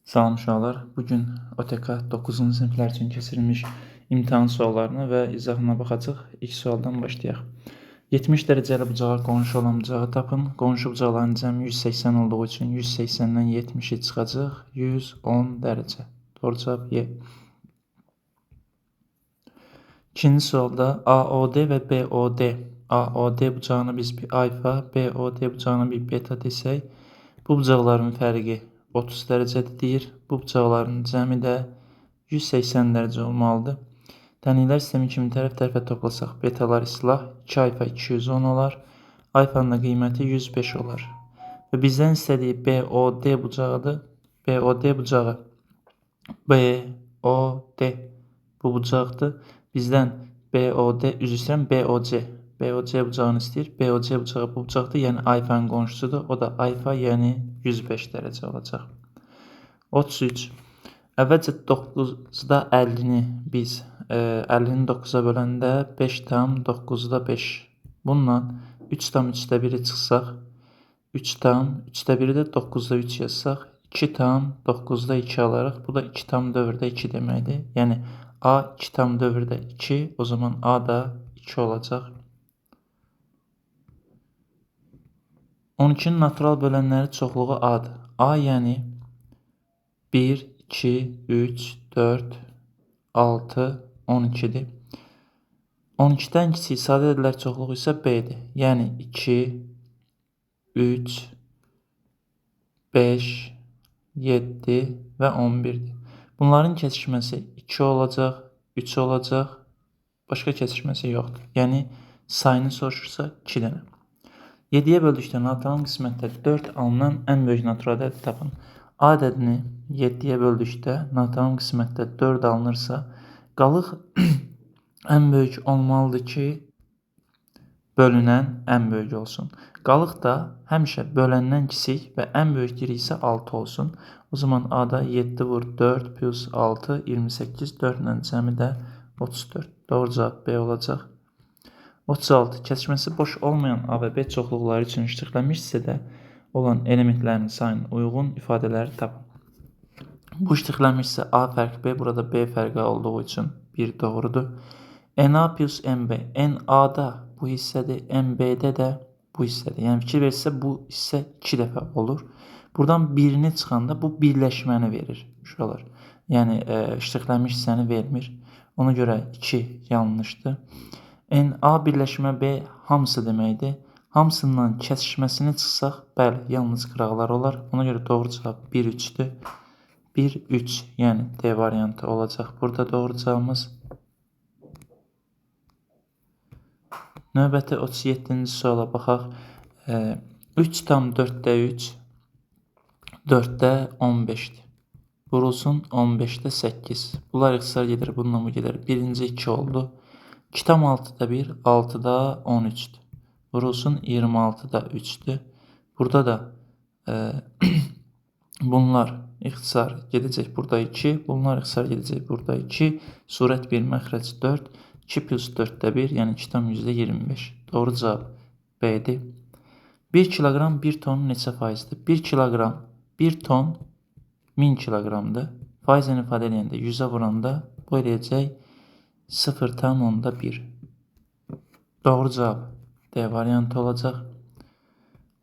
Salam uşaqlar. Bugün OTK 9-cu siniflər üçün keçirilmiş imtahan suallarına və izahına baxacağıq. İlk sualdan başlayaq. 70 dərəcəli bucağa qonşu olan bucağı tapın. Qonşu bucaqların cəmi 180 olduğu üçün 180-dən 70-i çıxacaq. 110 dərəcə. Doğru cavab Y. İkinci sualda AOD və BOD. AOD bucağına biz bir alfa, BOD bucağına bir beta desək, bu bucaqların fərqi 30 dərəcədir deyir. Bu bucaqların cəmi də 180 dərəcə olmalıdır. Tənliklər sistemi kimi tərəf-tərəfə toplasaq, betalar islah 2 alfa 210 olar. Alfanın da qiyməti 105 olar. Və bizdən istədiyi BOD bucağıdır. BOD bucağı BOD bu bucaqdır. Bizdən BOD, üzr istəyirəm, BOC. BOC bucağını istəyir. BOC bucağı bu bucaqdır, yəni alfanın qonşusudur. O da alfa, yəni 105 dərəcə olacaq. 33. Əvvəlcə 9-da 50-ni biz 50-ni 9-a böləndə 5 tam 9-da 5. Bundan 3 tam 3-də 1-i çıxsaq, 3 tam 3-də 1-i də 9-da 3 yazsaq, 2 tam 9-da 2 alaraq, bu da 2 tam 4-də 2 deməkdir. Yəni A 2 tam 4-də 2, o zaman A da 2 olacaq. 12-nin natural bölənləri çoxluğu A-dır. A yəni 1, 2, 3, 4, 6, 12'dir. 12'dən kiçik sadə ədədlər çoxluğu isə B-dir. Yəni 2, 3, 5, 7 və 11'dir. Bunların kesişməsi 2 olacaq, 3 olacaq, başqa kesişməsi yoxdur. Yəni sayını soruşursa 2 dənə. 7-yə böldükdə natural qismətdə 4 alınan ən böyük natural ədədi tapın. A ədədini 7-yə böldükdə natural qismətdə 4 alınırsa, qalıq ən böyük olmalıdır ki, bölünən ən böyük olsun. Qalıq da həmişə böləndən kiçik və ən böyükləri isə 6 olsun. O zaman A-da 7 vur 4 plus 6, 28, 4 ilə cəmi də 34. Doğru cavab B olacaq. 36. Kesişməsi boş olmayan A və B çoxluqları üçün iştiqlənmiş hissədə olan elementlərin sayına uyğun ifadələri tapın. Bu iştiqlənmiş hissə A fərq B, burada B fərqi olduğu üçün 1 doğrudur. NA plus NB. NA-da bu hissədir, NB-də də bu hissədir. Yəni fikir versə bu hissə 2 dəfə olur. Buradan birini çıxanda bu birləşməni verir uşaqlar. Yəni iştiqlənmiş hissəni vermir. Ona görə 2 yanlışdır. NA birləşmə B hamısı deməkdir. Hamısından kesişməsini çıxsaq, bəli, yalnız qıraqlar olar. Ona görə doğru cavab 1-3-dür. 1-3, yəni D variantı olacaq. Burada doğru cavabımız. Növbəti 37-ci suala baxaq. 3 tam 4-də 3, 4-də 15-dir. Vurulsun 15-də 8. Bunlar ixtisar gedir, bununla bu gedir. Birinci 2 oldu. 2 tam 6-da 1, 6-da 13'dür. Vurulsun 26'da 3'dür. Burada da bunlar ixtisar gedəcək burada 2, bunlar ixtisar gedəcək burada 2, surət 1, məxrəc 4, 2 plus 4'də 1, yəni 2 tam %25. Doğru cavab B-dir. 1 kilogram 1 ton neçə faizdir? 1 kilogram 1 ton 1000 kiloqramdır. Faizini ifadə edəndə 100'ə vuranda bu eləyəcək 0,1. Doğru cavab D variantı olacaq.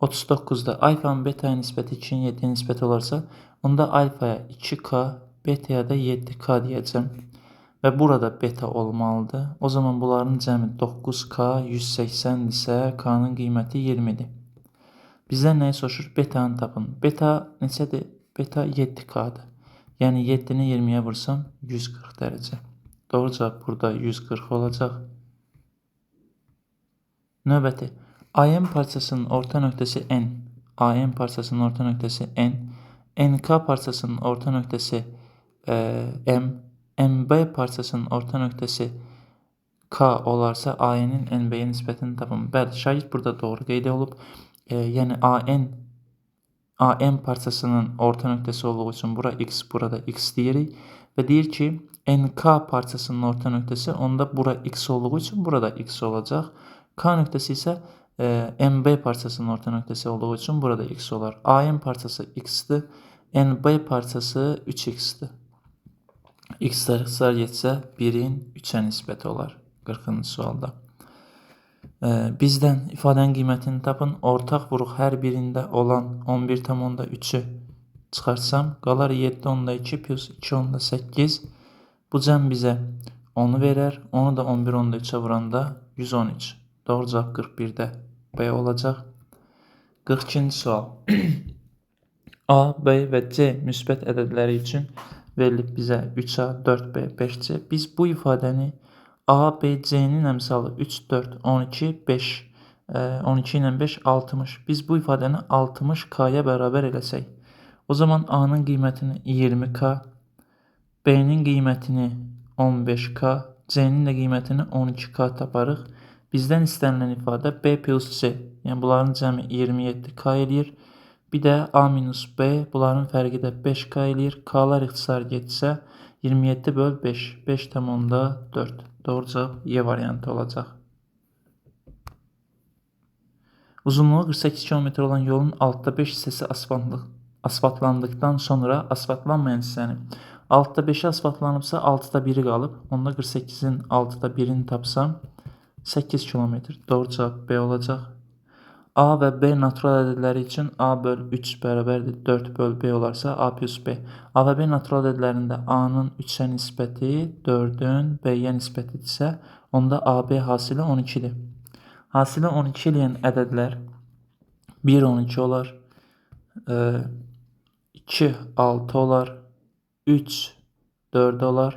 39'da alfanın beta'ya nisbəti 2'nin 7'ye nisbəti olarsa, onda alfaya 2K, beta'ya da 7K deyəcəm. Və burada beta olmalıdır. O zaman bunların cəmi 9K 180 isə K'nın qiyməti 20'dir. Bizdən nəyi soruşur? Beta'nı tapın. Beta neçədir? Beta 7K'dır. Yəni 7'ni 20'ye vursam 140 dərəcə. Doğru cavab burada 140 olacaq. Növbəti. AM parçasının orta nöqtəsi N. AM parçasının orta nöqtəsi N. NK parçasının orta nöqtəsi M. MB parçasının orta nöqtəsi K olarsa AN-in NB-yə nisbətini tapın. Bəli, şagird burada doğru qeyd olub. Yəni AM parçasının orta nöqtəsi olduğu üçün bura X, burada X deyirik. Və deyir ki, NK parçasının orta nöqtəsi, onda bura X olduğu üçün burada X olacaq. K nöqtəsi isə MB parçasının orta nöqtəsi olduğu üçün burada X olar. AM parçası X-dir, Yəni B parçası 3x-dir. X-lər ixtisar getsə 1-in 3-ə nisbəti olar 40-cı sualda. Bizdən ifadənin qiymətini tapın. Ortaq vuruq hər birində olan 11,3-ü çıxarsam, qalar 7,2 plus 2,8. Bu cəm bizə 10-u verər. Onu da 11,3-ə vuranda 113. Doğru cavab 41-də B olacaq. 42-ci sual. A, B və C müsbət ədədləri üçün verilib bizə 3A, 4B, 5C. Biz bu ifadəni A, B, C-nin əmsalı 3, 4, 12, 5, 12 ilə 5, 60. Biz bu ifadəni 60K-ya bərabər eləsək, o zaman A-nın qiymətini 20K, B-nin qiymətini 15K, C-nin də qiymətini 12K taparıq. Bizdən istənilən ifadə B plus C, yəni bunların cəmi 27K eləyir. Bir də A minus B, bunların fərqi də 5K eləyir. K-lar ixtisar getsə 27 böl 5, 5,4. Doğru cavab Y variantı olacaq. Uzunluğu 48 km olan yolun 6'da 5 hissəsi asfaltlandıktan sonra asfaltlanmayan hissəni 6'da 5'i asfaltlanıbsa 6'da 1'i qalıb. Onda 48'in 6'da 1'ini tapsam 8 km. Doğru cavab B olacaq. A və B natural ədədləri üçün A böl 3 bərabərdir 4 böl B olarsa A plus B. A və B natural ədədlərində A-nın 3-ə nisbəti 4-ün B-yə nisbətidirsə, onda AB hasili 12-dir. Hasili 12 eləyən ədədlər 1, 12 olar, 2, 6 olar, 3, 4 olar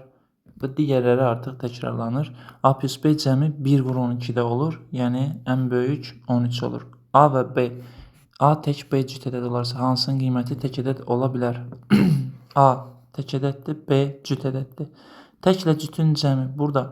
və digərləri artıq təkrarlanır. A plus B cəmi 1 vur 12-də olur, yəni ən böyük 13 olur. A və B, A tək B cüt ədəd olarsa hansının qiyməti tək ədəd ola bilər? A tək ədəddir, B cüt ədəddir. Təklə cütün cəmi burada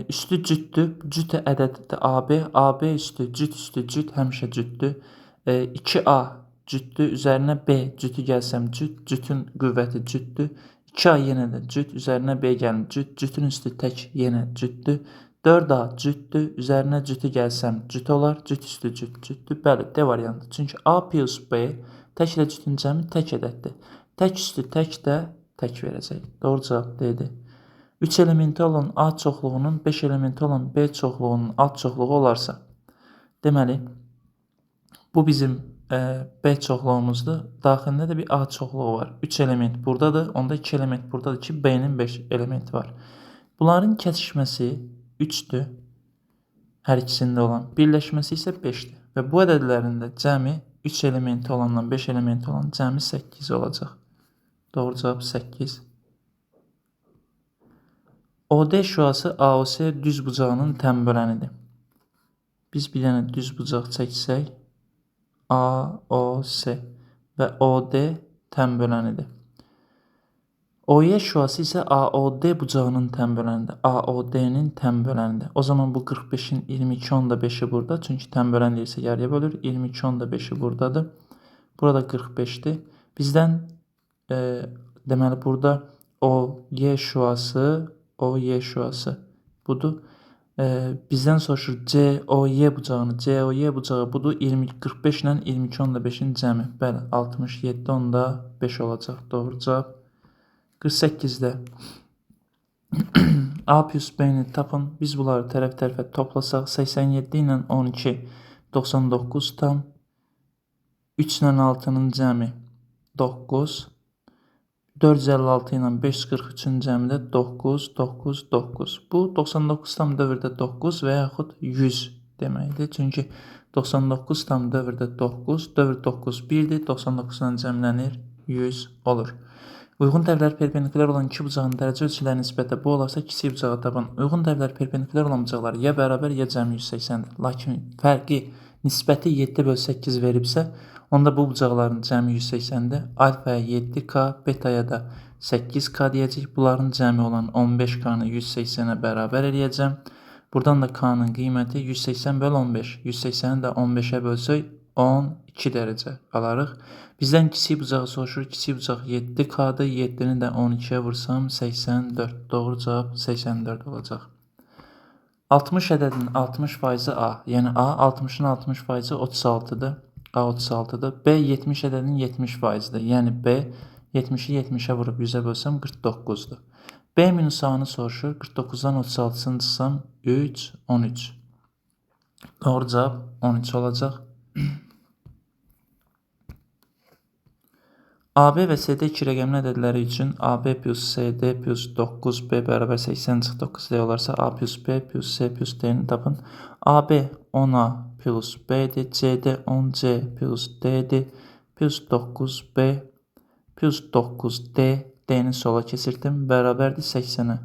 üstü cütdür, cüt ədəddir AB, AB üstü cüt həmişə cütdür. 2A cütdür, üzərinə B cütü gəlsəm cüt, cütün qüvvəti cütdür. 2A yenə də cüt, üzərinə B gəlin cüt, cütün üstü tək yenə cütdür. 4A cütdür, üzərinə cütü gəlsəm cüt olar, cüt üstü cütdür. Bəli, D variantı. Çünki A plus B təklə cütün cəmi tək ədəddir. Tək üstü tək də tək verəcək. Doğru cavab D-dir. 3 elementi olan A çoxluğunun 5 elementi olan B çoxluğunun alt çoxluğu olarsa, deməli, bu bizim B çoxluğumuzdur. Daxilində də bir A çoxluğu var. 3 element buradadır, onda 2 element buradadır ki, B-nin 5 elementi var. Bunların kəsişməsi 3'dür, hər ikisində olan. Birləşməsi isə 5'dir. Və bu ədədlərin də cəmi 3 elementi olanla 5 elementi olan cəmi 8 olacaq. Doğru cavab 8. OD şüası AOS düz bucağının tənbölənidir. Biz bir dənə düz bucaq çəksək, AOS və OD tənbölənidir. OY şüası isə AOD bucağının tənbölənidir. AOD-nin tənbölənidir. O zaman bu 45'in 22,5'i burada. Çünki tənbölən deyirsə yarıya bölür. 22,5'i buradadır. Burada 45'dir. Bizdən deməli burada OY şüası budur. Bizdən soruşur COY bucağı budur. 45 ilə 22,5'in cəmi. Bəli, 67,5 olacaq. Doğru cavab. 48'də A plus B'ni tapın. Biz bunları tərəf-tərəfə toplasaq 87 ilə 12 99 tam 3 ilə 6'nın cəmi 9 456 ilə 543'ün cəmi də 9 9 9. Bu 99 tam dövrdə 9 və yaxud 100 deməkdir. Çünki 99 tam dövrdə 9, dövr 9 1-dir. 99'dan cəmlənir 100 olur. Uyğun tərəflər perpendikulyar olan iki bucağın dərəcə ölçüləri nisbətdə bu olarsa kiçik bucağı tapın. Uyğun tərəflər perpendikulyar olan bucaqlar ya bərabər ya cəmi 180'dir. Lakin fərqi nisbəti 7/8 veribsə, onda bu bucaqların cəmi 180'dir. Alfaya 7K, betaya da 8K deyəcək. Bunların cəmi olan 15K-nı 180'ə bərabər eləyəcəm. Buradan da K-nın qiyməti 180 böl 15. 180'i də 15'ə bölsək 12 dərəcə alarıq. Bizdən kiçik bucağı soruşur. Kiçik bucaq 7K-dır. 7'ni də 12'yə vursam 84. Doğru cavab 84 olacaq. 60 ədədinin 60%-i A. Yəni A 60'ın 60%-i 36'dır. A 36'dır. B 70 ədədinin 70%'dir. Yəni B 70'i 70'e vurub 100'e bölsəm 49'dur. B minus A'nı soruşur. 49'dan 36'sını çıxsam 3, 13. Doğru cavab 13 olacaq. AB və CD iki rəqəmli ədədləri üçün AB plus CD plus 9B bərabər 80 çıx 9D olarsa A plus B plus C plus D'ni tapın. AB 10A plus B'dir. CD 10C plus D'dir. Plus 9B plus 9D. D'ni sola keçirdim. Bərabərdir 80'ə.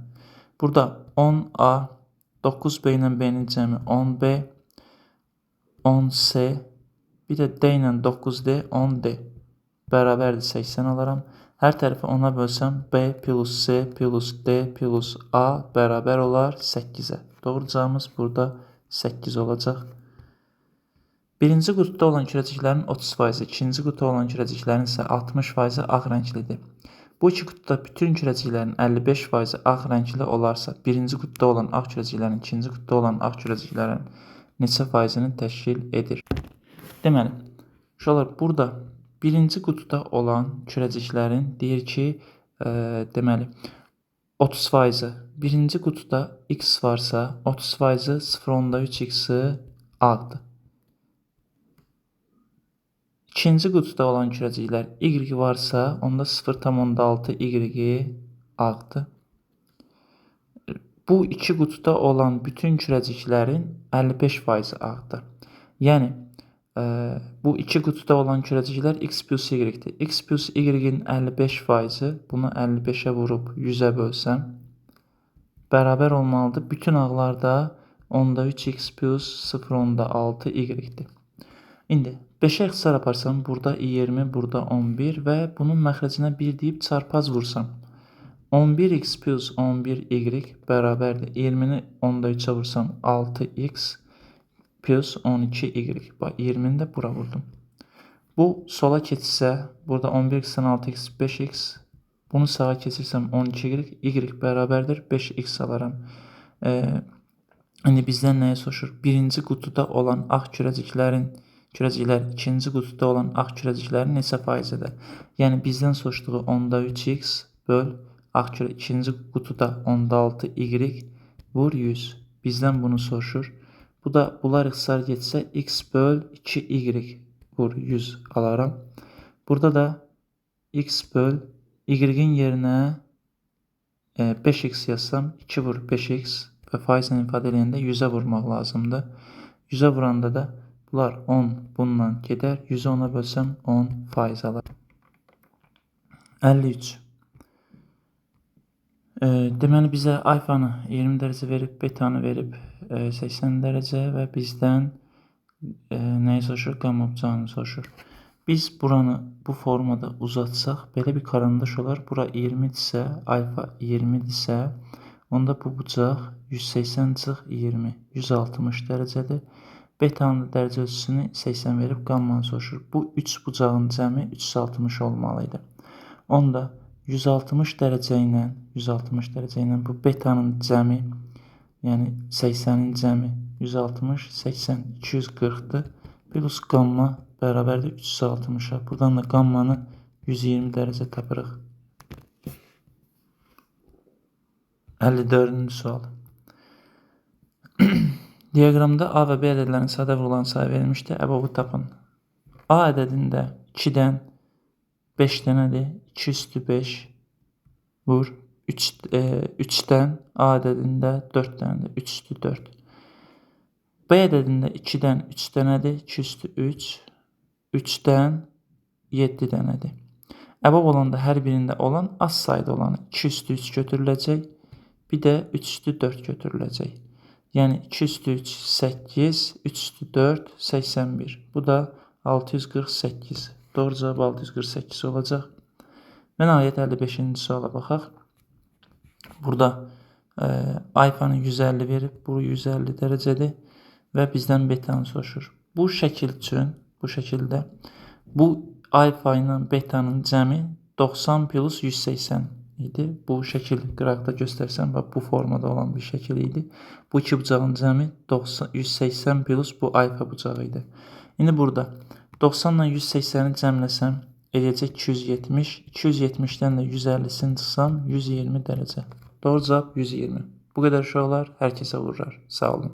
Burada 10A 9B ilə B'nin cəmi 10B 10C bir də D ilə 9D 10D. Bərabərdir 80 alaram. Hər tərəfi 10'a bölsəm B plus C plus D plus A bərabər olar 8'ə. Doğru cavabımız burada 8 olacaq. Birinci qutuda olan kürəciklərin 30%, ikinci qutuda olan kürəciklərin isə 60% ağ rənglidir. Bu iki qutuda bütün kürəciklərin 55% ağ rəngli olarsa, birinci qutuda olan ağ kürəciklərin, ikinci qutuda olan ağ kürəciklərin neçə faizini təşkil edir? Deməli, uşaqlar burada birinci qutuda olan kürəciklərin deyir ki, deməli 30%. Birinci qutuda x varsa 30%, 0.3x-i ağdır. İkinci qutuda olan kürəciklər y varsa onda 0.6 y ağdır. Bu iki qutuda olan bütün kürəciklərin 55% ağdır. Yəni bu iki qutuda olan kürəciklər x plus y-dir. X plus y-in 55%, bunu 55'e vurub 100'e bölsəm bərabər olmalıdır. Bütün ağlarda 3x plus 0.6 y-dir. İndi 5'e ixtisar aparsam, burada 20, burada 11 və bunun məxrəcinə 1 deyib çarpaz vursam 11x plus 11y bərabərdir. 20'ni 3'e vursam 6x plus 12y. Bax 20'ni də bura vurdum. Bu sola keçsə, burada 11x-dən 6x 5x. Bunu sağa keçirsəm 12y. Y bərabərdir 5x alaram. İndi bizdən nəyə soruşur? Birinci qutuda olan ağ kürəciklər ikinci qutuda olan ağ kürəciklərin neçə faizidir? Yəni bizdən soruşduğu 3x böl ağ ikinci qutuda 6y vur 100. Bizdən bunu soruşur. Bu da bunlar ixtisar getsə x böl 2y vur 100 alaram. Burada da x böl y-in yerinə 5x yazsam 2 vur 5x və faizlə ifadə edəndə 100'e vurmaq lazımdır. 100'e vuranda da bunlar 10 bundan gedər. 100'ü 10'a bölsəm 10% alar. 53. Deməli bizə alfanı 20 dərəcə verib, betanı verib 80 dərəcə və bizdən nəyi soruşur? Qamma bucağını soruşur. Biz buranı bu formada uzatsaq belə bir karandaş olar. Bura 20-dirsə, alfa 20-dirsə, onda bu bucaq 180 çıx 20, 160 dərəcədir. Betanın dərəcə ölçüsünü 80 verib qammanı soruşur. Bu 3 bucağın cəmi 360 olmalıydı. Onda 160 dərəcə ilə bu betanın cəmi, yəni 80'in cəmi 160, 80, 240'dır. Plus qamma bərabərdir 360'a. Buradan da qammanı 120 dərəcə tapırıq. 54-cü sual. Diaqramda A və B ədədlərinin sadə vurulan sayı verilmişdir. Əbəbu tapın. A ədədində 2'dən 5 dənədir. 2 üstü 5 vur. 3'dən A ədədində 4 dənədir. 3 üstü 4. B ədədində 2'dən 3 dənədir. 2 üstü 3. 3'dən 7 dənədir. Əbəb olanda hər birində olan az sayda olanı 2 üstü 3 götürüləcək. Bir də 3 üstü 4 götürüləcək. Yəni 2 üstü 3 8, 3 üstü 4 81. Bu da 648. Doğru cavab 648 olacaq. Və nəhayət 55-ci suala baxaq. Burada alfanı 150 verib, bu 150 dərəcədir və bizdən betanı soruşur. Bu şəkil üçün, bu şəkildə bu alfa ilə betanın cəmi 90 plus 180 idi. Bu şəkil qıraqda göstərsəm və bu formada olan bir şəkil idi. Bu iki bucağın cəmi 180 plus bu alfa bucağı idi. İndi burada 90 ilə 180-i cəmləsəm eləyəcək 270. 270-dən də 150-sini çıxsam 120 dərəcə. Doğru cavab 120. Bu qədər uşaqlar, hər kəsə vurur. Sağ olun.